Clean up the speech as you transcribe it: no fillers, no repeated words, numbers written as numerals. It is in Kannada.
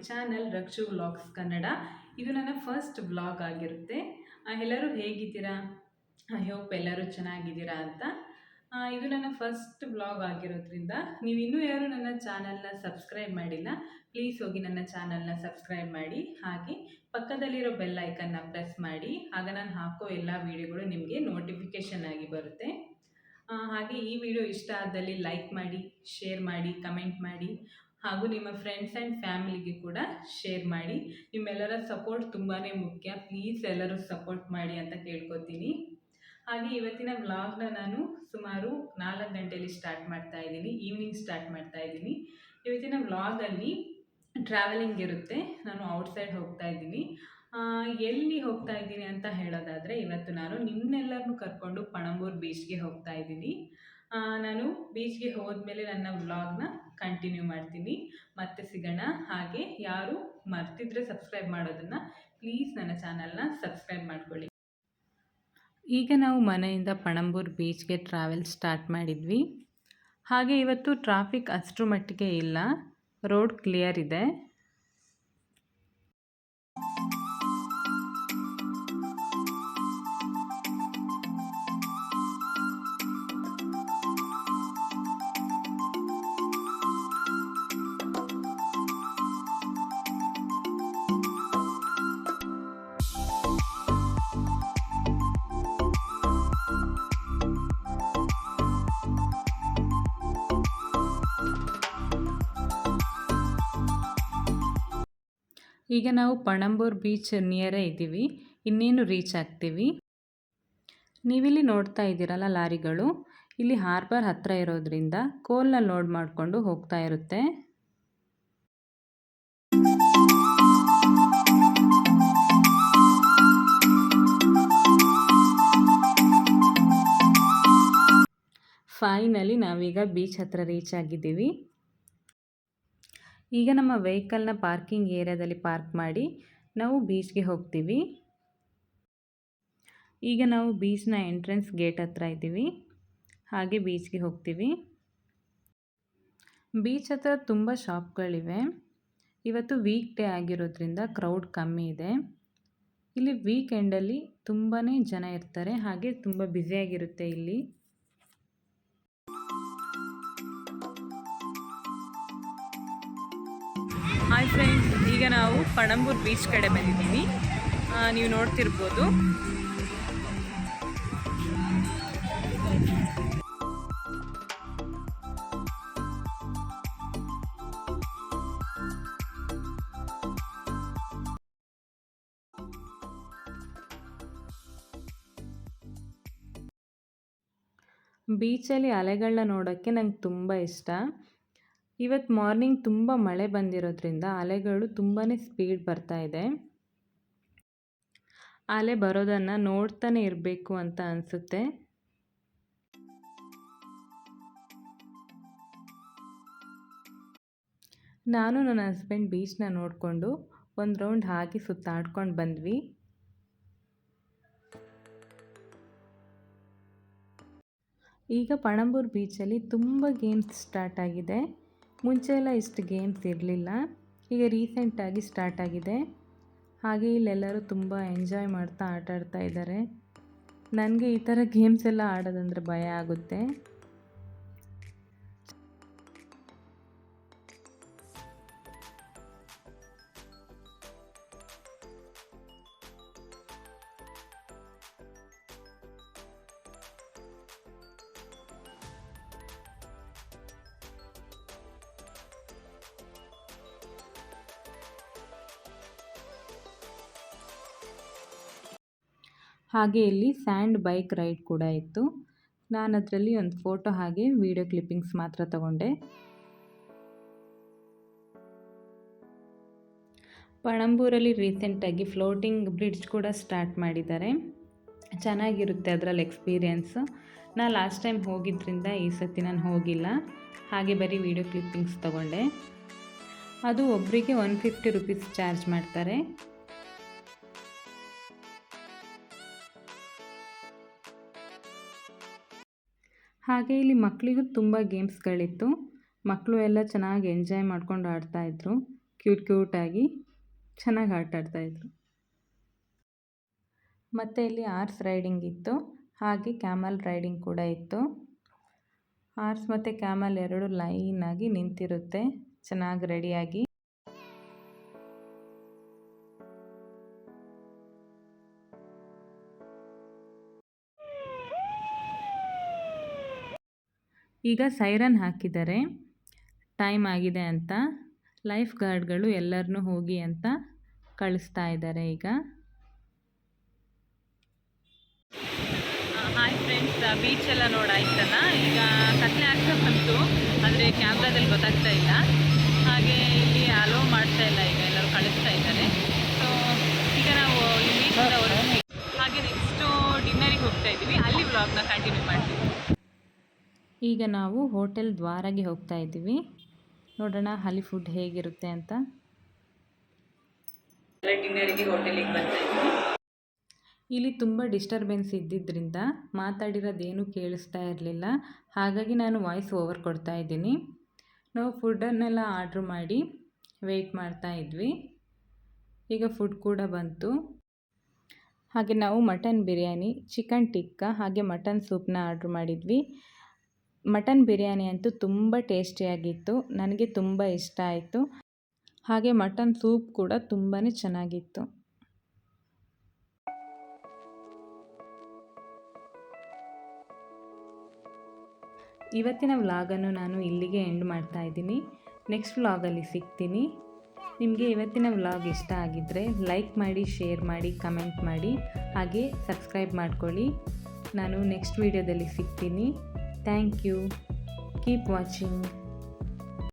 Channel Rakshu vlogs Kannada. ಇದು ನನ್ನ ಫಸ್ಟ್ ವ್ಲಾಗ್ ಆಗಿರುತ್ತೆ. ಎಲ್ಲರೂ ಹೇಗಿದ್ದೀರಾ? ಐ ಹೋಪ್ ಎಲ್ಲರೂ ಚೆನ್ನಾಗಿದ್ದೀರಾ ಅಂತ. ಇದು ನನ್ನ ಫಸ್ಟ್ ವ್ಲಾಗ್ ಆಗಿರೋದ್ರಿಂದ ನೀವು ಇನ್ನೂ ಯಾರು ನನ್ನ ಚಾನಲ್ನ ಸಬ್ಸ್ಕ್ರೈಬ್ ಮಾಡಿಲ್ಲ, ಪ್ಲೀಸ್ ಹೋಗಿ ನನ್ನ ಚಾನಲ್ನ ಸಬ್ಸ್ಕ್ರೈಬ್ ಮಾಡಿ. ಹಾಗೆ ಪಕ್ಕದಲ್ಲಿರೋ ಬೆಲ್ ಐಕನ್ನ ಪ್ರೆಸ್ ಮಾಡಿ. ಆಗ ನಾನು ಹಾಕೋ ಎಲ್ಲ ವೀಡಿಯೋಗಳು ನಿಮಗೆ ನೋಟಿಫಿಕೇಷನ್ ಆಗಿ ಬರುತ್ತೆ. ಹಾಗೆ ಈ ವಿಡಿಯೋ ಇಷ್ಟ ಆದಲ್ಲಿ ಲೈಕ್ ಮಾಡಿ, ಶೇರ್ ಮಾಡಿ, ಕಮೆಂಟ್ ಮಾಡಿ, ಹಾಗೂ ನಿಮ್ಮ ಫ್ರೆಂಡ್ಸ್ ಆ್ಯಂಡ್ ಫ್ಯಾಮಿಲಿಗೆ ಕೂಡ ಶೇರ್ ಮಾಡಿ. ನಿಮ್ಮೆಲ್ಲರ ಸಪೋರ್ಟ್ ತುಂಬಾ ಮುಖ್ಯ. ಪ್ಲೀಸ್ ಎಲ್ಲರೂ ಸಪೋರ್ಟ್ ಮಾಡಿ ಅಂತ ಕೇಳ್ಕೊತೀನಿ. ಹಾಗೆ ಇವತ್ತಿನ ವ್ಲಾಗ್ನ ನಾನು ಸುಮಾರು 4 ಗಂಟೆಯಲ್ಲಿ ಸ್ಟಾರ್ಟ್ ಮಾಡ್ತಾ ಇದ್ದೀನಿ, ಈವ್ನಿಂಗ್ ಸ್ಟಾರ್ಟ್ ಮಾಡ್ತಾ ಇದ್ದೀನಿ. ಇವತ್ತಿನ ವ್ಲಾಗಲ್ಲಿ ಟ್ರಾವೆಲಿಂಗ್ ಇರುತ್ತೆ. ನಾನು ಔಟ್ಸೈಡ್ ಹೋಗ್ತಾ ಇದ್ದೀನಿ. ಎಲ್ಲಿ ಹೋಗ್ತಾ ಇದ್ದೀನಿ ಅಂತ ಹೇಳೋದಾದರೆ, ಇವತ್ತು ನಾನು ನಿಮ್ಮೆಲ್ಲರನ್ನೂ ಕರ್ಕೊಂಡು ಪಣಂಬೂರು ಬೀಚ್ಗೆ ಹೋಗ್ತಾ ಇದ್ದೀನಿ. ನಾನು ಬೀಚ್ಗೆ ಹೋದ್ಮೇಲೆ ನನ್ನ ವ್ಲಾಗ್ನ ಕಂಟಿನ್ಯೂ ಮಾಡ್ತೀನಿ. ಮತ್ತೆ ಸಿಗೋಣ. ಹಾಗೆ ಯಾರು ಮರ್ತಿದ್ರೆ ಸಬ್ಸ್ಕ್ರೈಬ್ ಮಾಡೋದನ್ನು ಪ್ಲೀಸ್ ನನ್ನ ಚಾನಲ್ನ ಸಬ್ಸ್ಕ್ರೈಬ್ ಮಾಡ್ಕೊಳ್ಳಿ. ಈಗ ನಾವು ಮನೆಯಿಂದ ಪಣಂಬೂರು ಬೀಚ್ಗೆ ಟ್ರಾವೆಲ್ ಸ್ಟಾರ್ಟ್ ಮಾಡಿದ್ವಿ. ಹಾಗೆ ಇವತ್ತು ಟ್ರಾಫಿಕ್ ಅಷ್ಟರ ಮಟ್ಟಿಗೆ ಇಲ್ಲ, ರೋಡ್ ಕ್ಲಿಯರ್ ಇದೆ. ಈಗ ನಾವು ಪಣಂಬೂರು ಬೀಚ್ ನಿಯರೇ ಇದ್ದೀವಿ, ಇನ್ನೇನು ರೀಚ್ ಆಗ್ತೀವಿ. ನೀವಿಲ್ಲಿ ನೋಡ್ತಾ ಇದ್ದೀರಲ್ಲ ಲಾರಿಗಳು, ಇಲ್ಲಿ ಹಾರ್ಬರ್ ಹತ್ತಿರ ಇರೋದ್ರಿಂದ ಕೋಲ್ನ ಲೋಡ್ ಮಾಡಿಕೊಂಡು ಹೋಗ್ತಾ ಇರುತ್ತೆ. ಫೈನಲಿ ನಾವೀಗ ಬೀಚ್ ಹತ್ರ ರೀಚ್ ಆಗಿದ್ದೀವಿ. ಈಗ ನಮ್ಮ ವೆಹಿಕಲ್ನ ಪಾರ್ಕಿಂಗ್ ಏರಿಯಾದಲ್ಲಿ ಪಾರ್ಕ್ ಮಾಡಿ ನಾವು ಬೀಚ್ಗೆ ಹೋಗ್ತೀವಿ. ಈಗ ನಾವು ಬೀಚ್ನ ಎಂಟ್ರೆನ್ಸ್ ಗೇಟ್ ಹತ್ರ ಇದ್ದೀವಿ. ಹಾಗೆ ಬೀಚ್ಗೆ ಹೋಗ್ತೀವಿ. ಬೀಚ್ ಹತ್ರ ತುಂಬ ಶಾಪ್ಗಳಿವೆ. ಇವತ್ತು ವೀಕ್ ಡೇ ಆಗಿರೋದ್ರಿಂದ ಕ್ರೌಡ್ ಕಮ್ಮಿ ಇದೆ. ಇಲ್ಲಿ ವೀಕೆಂಡಲ್ಲಿ ತುಂಬಾ ಜನ ಇರ್ತಾರೆ, ಹಾಗೆ ತುಂಬ ಬ್ಯುಸಿಯಾಗಿರುತ್ತೆ ಇಲ್ಲಿ. ಹಾಯ್ ಫ್ರೆಂಡ್ಸ್, ಈಗ ನಾವು ಪಣಂಬೂರು ಬೀಚ್ ಕಡೆ ಬಂದಿದ್ದೀವಿ. ನೀವು ನೋಡ್ತಿರ್ಬೋದು. ಬೀಚಲ್ಲಿ ಅಲೆಗಳನ್ನ ನೋಡೋಕ್ಕೆ ನಂಗೆ ತುಂಬ ಇಷ್ಟ. ಇವತ್ತು ಮಾರ್ನಿಂಗ್ ತುಂಬ ಮಳೆ ಬಂದಿರೋದ್ರಿಂದ ಅಲೆಗಳು ತುಂಬಾ ಸ್ಪೀಡ್ ಬರ್ತಾ ಇದೆ. ಅಲೆ ಬರೋದನ್ನು ನೋಡ್ತಾನೆ ಇರಬೇಕು ಅಂತ ಅನಿಸುತ್ತೆ. ನಾನು ನನ್ನ ಹಸ್ಬೆಂಡ್ ಬೀಚ್ನ ನೋಡಿಕೊಂಡು ಒಂದು ರೌಂಡ್ ಹಾಕಿ ಸುತ್ತಾಡ್ಕೊಂಡು ಬಂದ್ವಿ. ಈಗ ಪಣಂಬೂರು ಬೀಚಲ್ಲಿ ತುಂಬ ಗೇಮ್ಸ್ ಸ್ಟಾರ್ಟ್ ಆಗಿದೆ. ಮುಂಚೆ ಎಲ್ಲ ಇಷ್ಟು ಗೇಮ್ಸ್ ಇರಲಿಲ್ಲ, ಈಗ ರೀಸೆಂಟಾಗಿ ಸ್ಟಾರ್ಟ್ ಆಗಿದೆ. ಹಾಗೆ ಇಲ್ಲೆಲ್ಲರೂ ತುಂಬ ಎಂಜಾಯ್ ಮಾಡ್ತಾ ಆಟ ಆಡ್ತಾ ಇದ್ದಾರೆ. ನನಗೆ ಈ ಥರ ಗೇಮ್ಸ್ ಎಲ್ಲ ಆಡೋದಂದರೆ ಭಯ ಆಗುತ್ತೆ. ಹಾಗೆ ಇಲ್ಲಿ ಸ್ಯಾಂಡ್ ಬೈಕ್ ರೈಡ್ ಕೂಡ ಇತ್ತು. ನಾನು ಅದರಲ್ಲಿ ಒಂದು ಫೋಟೋ ಹಾಗೆ ವಿಡಿಯೋ ಕ್ಲಿಪ್ಪಿಂಗ್ಸ್ ಮಾತ್ರ ತಗೊಂಡೆ. ಪಣಂಬೂರಲ್ಲಿ ರೀಸೆಂಟಾಗಿ ಫ್ಲೋಟಿಂಗ್ ಬ್ರಿಡ್ಜ್ ಕೂಡ ಸ್ಟಾರ್ಟ್ ಮಾಡಿದ್ದಾರೆ. ಚೆನ್ನಾಗಿರುತ್ತೆ ಅದರಲ್ಲಿ ಎಕ್ಸ್ಪೀರಿಯೆನ್ಸು. ನಾನು ಲಾಸ್ಟ್ ಟೈಮ್ ಹೋಗಿದ್ದರಿಂದ ಈ ಸತಿ ನಾನು ಹೋಗಿಲ್ಲ, ಹಾಗೆ ಬರೀ ವಿಡಿಯೋ ಕ್ಲಿಪ್ಪಿಂಗ್ಸ್ ತಗೊಂಡೆ. ಅದು ಒಬ್ಬರಿಗೆ 150 ರೂಪೀಸ್ ಚಾರ್ಜ್ ಮಾಡ್ತಾರೆ. ಹಾಗೆ ಇಲ್ಲಿ ಮಕ್ಕಳಿಗೂ ತುಂಬ ಗೇಮ್ಸ್ಗಳಿತ್ತು. ಮಕ್ಕಳು ಎಲ್ಲ ಚೆನ್ನಾಗಿ ಎಂಜಾಯ್ ಮಾಡ್ಕೊಂಡು ಆಡ್ತಾಯಿದ್ರು. ಕ್ಯೂಟಾಗಿ ಚೆನ್ನಾಗಿ ಆಟ ಆಡ್ತಾಯಿದ್ರು. ಮತ್ತು ಇಲ್ಲಿ ಹಾರ್ಸ್ ರೈಡಿಂಗ್ ಇತ್ತು, ಹಾಗೆ ಕ್ಯಾಮಲ್ ರೈಡಿಂಗ್ ಕೂಡ ಇತ್ತು. ಹಾರ್ಸ್ ಮತ್ತು ಕ್ಯಾಮಲ್ ಎರಡು ಲೈನಾಗಿ ನಿಂತಿರುತ್ತೆ ಚೆನ್ನಾಗಿ ರೆಡಿಯಾಗಿ. ಈಗ ಸೈರನ್ ಹಾಕಿದ್ದಾರೆ, ಟೈಮ್ ಆಗಿದೆ ಅಂತ. ಲೈಫ್ ಗಾರ್ಡ್ಗಳು ಎಲ್ಲರನ್ನೂ ಹೋಗಿ ಅಂತ ಕಳಿಸ್ತಾ ಇದ್ದಾರೆ ಈಗ. ಹಾಯ್ ಫ್ರೆಂಡ್ಸ್, ಬೀಚ್ ಎಲ್ಲ ನೋಡಾಯ್ತಲ್ಲ. ಈಗ ಕತ್ಲೆ ಆಗ್ತಾ ಬಂತು, ಆದರೆ ಕ್ಯಾಮ್ರಾದಲ್ಲಿ ಗೊತ್ತಾಗ್ತಾ ಇಲ್ಲ. ಹಾಗೆ ಇಲ್ಲಿ ಅಲೋ ಮಾಡ್ತಾ ಇಲ್ಲ, ಈಗ ಎಲ್ಲರೂ ಕಳಿಸ್ತಾ ಇದ್ದಾರೆ. ಸೊ ಈಗ ನಾವು ಈ ಬೀಚಿಂದ ಹೊರಡ್ತೀವಿ. ಹಾಗೆ ನೆಕ್ಸ್ಟು ಡಿನ್ನರಿಗೆ ಹೋಗ್ತಾ ಇದ್ದೀವಿ, ಅಲ್ಲಿ ವ್ಲಾಗ್ನ ಕಂಟಿನ್ಯೂ ಮಾಡ್ತೀವಿ. ಈಗ ನಾವು ಹೋಟೆಲ್ ದ್ವಾರಗೆ ಹೋಗ್ತಾ ಇದ್ದೀವಿ. ನೋಡೋಣ ಅಲ್ಲಿ ಫುಡ್ ಹೇಗಿರುತ್ತೆ ಅಂತ. ಡಿನ್ನರಿಗೆ ಹೋಟೆಲಿಗೆ ಬರ್ತಾ ಇದ್ದೀವಿ. ಇಲ್ಲಿ ತುಂಬ ಡಿಸ್ಟರ್ಬೆನ್ಸ್ ಇದ್ದಿದ್ದರಿಂದ ಮಾತಾಡಿರೋದೇನು ಕೇಳಿಸ್ತಾ ಇರಲಿಲ್ಲ, ಹಾಗಾಗಿ ನಾನು ವಾಯ್ಸ್ ಓವರ್ ಕೊಡ್ತಾ ಇದ್ದೀನಿ. ನಾವು ಫುಡ್ಡನ್ನೆಲ್ಲ ಆರ್ಡ್ರ್ ಮಾಡಿ ವೆಯ್ಟ್ ಮಾಡ್ತಾ ಇದ್ವಿ. ಈಗ ಫುಡ್ ಕೂಡ ಬಂತು. ಹಾಗೆ ನಾವು ಮಟನ್ ಬಿರಿಯಾನಿ, ಚಿಕನ್ ಟಿಕ್ಕಾ ಹಾಗೆ ಮಟನ್ ಸೂಪ್ನ ಆರ್ಡ್ರ್ ಮಾಡಿದ್ವಿ. ಮಟನ್ ಬಿರಿಯಾನಿ ಅಂತೂ ತುಂಬ ಟೇಸ್ಟಿಯಾಗಿತ್ತು, ನನಗೆ ತುಂಬ ಇಷ್ಟ ಆಯಿತು. ಹಾಗೆ ಮಟನ್ ಸೂಪ್ ಕೂಡ ತುಂಬಾ ಚೆನ್ನಾಗಿತ್ತು. ಇವತ್ತಿನ ವ್ಲಾಗನ್ನು ನಾನು ಇಲ್ಲಿಗೆ ಎಂಡ್ ಮಾಡ್ತಾ ಇದ್ದೀನಿ. ನೆಕ್ಸ್ಟ್ ವ್ಲಾಗಲ್ಲಿ ಸಿಗ್ತೀನಿ. ನಿಮಗೆ ಇವತ್ತಿನ ವ್ಲಾಗ್ ಇಷ್ಟ ಆಗಿದ್ದರೆ ಲೈಕ್ ಮಾಡಿ, ಶೇರ್ ಮಾಡಿ, ಕಮೆಂಟ್ ಮಾಡಿ, ಹಾಗೆ ಸಬ್ಸ್ಕ್ರೈಬ್ ಮಾಡ್ಕೊಳ್ಳಿ. ನಾನು ನೆಕ್ಸ್ಟ್ ವೀಡಿಯೋದಲ್ಲಿ ಸಿಗ್ತೀನಿ. Thank you. Keep watching.